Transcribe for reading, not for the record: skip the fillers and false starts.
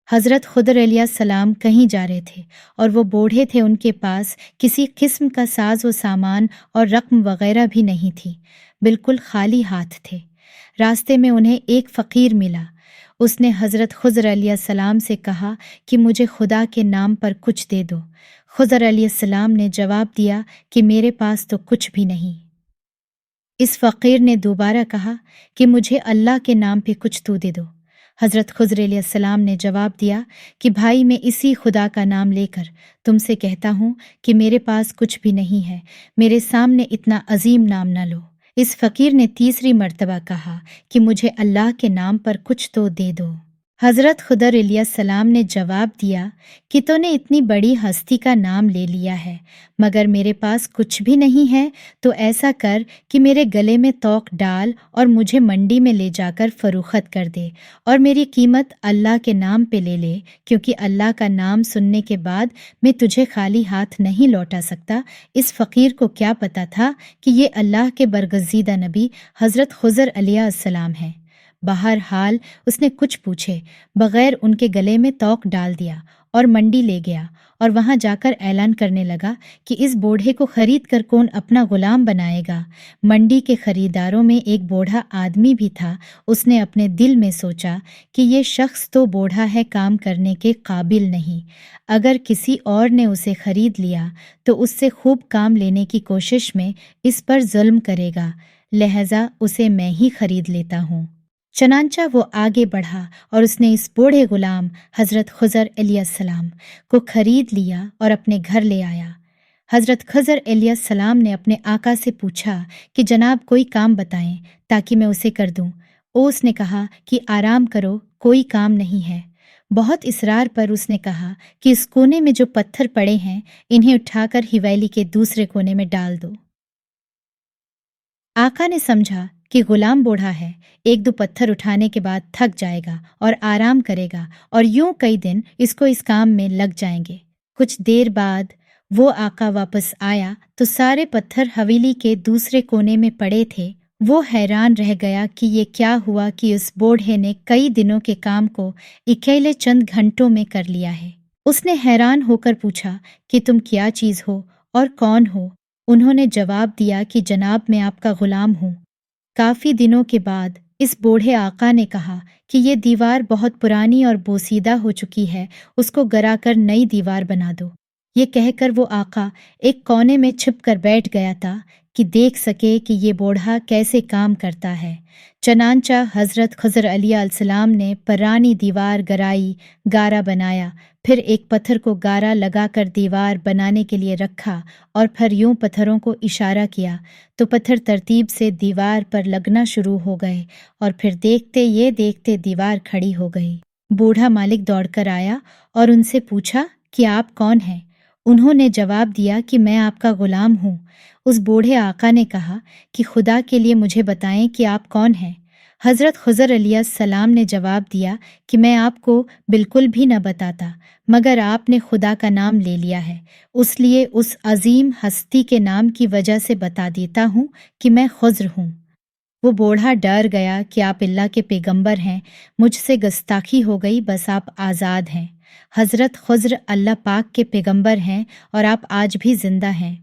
حضرت خضر علیہ السلام کہیں جا رہے تھے اور وہ بوڑھے تھے، ان کے پاس کسی قسم کا ساز و سامان اور رقم وغیرہ بھی نہیں تھی، بالکل خالی ہاتھ تھے۔ راستے میں انہیں ایک فقیر ملا۔ اس نے حضرت خضر علیہ السلام سے کہا کہ مجھے خدا کے نام پر کچھ دے دو۔ خضر علیہ السلام نے جواب دیا کہ میرے پاس تو کچھ بھی نہیں۔ اس فقیر نے دوبارہ کہا کہ مجھے اللہ کے نام پہ کچھ تو دے دو۔ حضرت خضر علیہ السلام نے جواب دیا کہ بھائی، میں اسی خدا کا نام لے کر تم سے کہتا ہوں کہ میرے پاس کچھ بھی نہیں ہے، میرے سامنے اتنا عظیم نام نہ لو۔ اس فقیر نے تیسری مرتبہ کہا کہ مجھے اللہ کے نام پر کچھ تو دے دو۔ حضرت خضر علیہ السلام نے جواب دیا کہ تو نے اتنی بڑی ہستی کا نام لے لیا ہے، مگر میرے پاس کچھ بھی نہیں ہے، تو ایسا کر کہ میرے گلے میں توق ڈال اور مجھے منڈی میں لے جا کر فروخت کر دے، اور میری قیمت اللہ کے نام پہ لے لے، کیونکہ اللہ کا نام سننے کے بعد میں تجھے خالی ہاتھ نہیں لوٹا سکتا۔ اس فقیر کو کیا پتا تھا کہ یہ اللہ کے برگزیدہ نبی حضرت خضر علیہ السلام ہیں۔ بہرحال اس نے کچھ پوچھے بغیر ان کے گلے میں توق ڈال دیا اور منڈی لے گیا، اور وہاں جا کر اعلان کرنے لگا کہ اس بوڑھے کو خرید کر کون اپنا غلام بنائے گا۔ منڈی کے خریداروں میں ایک بوڑھا آدمی بھی تھا۔ اس نے اپنے دل میں سوچا کہ یہ شخص تو بوڑھا ہے، کام کرنے کے قابل نہیں، اگر کسی اور نے اسے خرید لیا تو اس سے خوب کام لینے کی کوشش میں اس پر ظلم کرے گا، لہذا اسے میں ہی خرید لیتا ہوں۔ چنانچہ وہ آگے بڑھا اور اس نے اس بوڑھے غلام حضرت خضر علیہ السلام کو خرید لیا اور اپنے گھر لے آیا۔ حضرت خضر علیہ السلام نے اپنے آقا سے پوچھا کہ جناب کوئی کام بتائیں تاکہ میں اسے کر دوں۔ اس نے کہا کہ آرام کرو، کوئی کام نہیں ہے۔ بہت اصرار پر اس نے کہا کہ اس کونے میں جو پتھر پڑے ہیں انہیں اٹھا کر حویلی کے دوسرے کونے میں ڈال دو۔ آقا نے سمجھا کہ غلام بوڑھا ہے، ایک دو پتھر اٹھانے کے بعد تھک جائے گا اور آرام کرے گا، اور یوں کئی دن اس کام میں لگ جائیں گے۔ کچھ دیر بعد وہ آقا واپس آیا تو سارے پتھر حویلی کے دوسرے کونے میں پڑے تھے۔ وہ حیران رہ گیا کہ یہ کیا ہوا کہ اس بوڑھے نے کئی دنوں کے کام کو اکیلے چند گھنٹوں میں کر لیا ہے۔ اس نے حیران ہو کر پوچھا کہ تم کیا چیز ہو اور کون ہو؟ انہوں نے جواب دیا کہ جناب میں آپ کا غلام ہوں۔ کافی دنوں کے بعد اس بوڑھے آقا نے کہا کہ یہ دیوار بہت پرانی اور بوسیدہ ہو چکی ہے، اس کو گرا کر نئی دیوار بنا دو۔ یہ کہہ کر وہ آقا ایک کونے میں چھپ کر بیٹھ گیا تھا کہ دیکھ سکے کہ یہ بوڑھا کیسے کام کرتا ہے۔ چنانچہ حضرت خضر علیہ السلام نے پرانی دیوار گرائی، گارا بنایا، پھر ایک پتھر کو گارا لگا کر دیوار بنانے کے لیے رکھا، اور پھر یوں پتھروں کو اشارہ کیا تو پتھر ترتیب سے دیوار پر لگنا شروع ہو گئے، اور پھر دیکھتے دیوار کھڑی ہو گئی۔ بوڑھا مالک دوڑ کر آیا اور ان سے پوچھا کہ آپ کون ہیں؟ انہوں نے جواب دیا کہ میں آپ کا غلام ہوں۔ اس بوڑھے آقا نے کہا کہ خدا کے لیے مجھے بتائیں کہ آپ کون ہیں؟ حضرت خضر علیہ السلام نے جواب دیا کہ میں آپ کو بالکل بھی نہ بتاتا، مگر آپ نے خدا کا نام لے لیا ہے، اس لیے اس عظیم ہستی کے نام کی وجہ سے بتا دیتا ہوں کہ میں خضر ہوں۔ وہ بوڑھا ڈر گیا کہ آپ اللہ کے پیغمبر ہیں، مجھ سے گستاخی ہو گئی، بس آپ آزاد ہیں۔ حضرت خضر اللہ پاک کے پیغمبر ہیں اور آپ آج بھی زندہ ہیں۔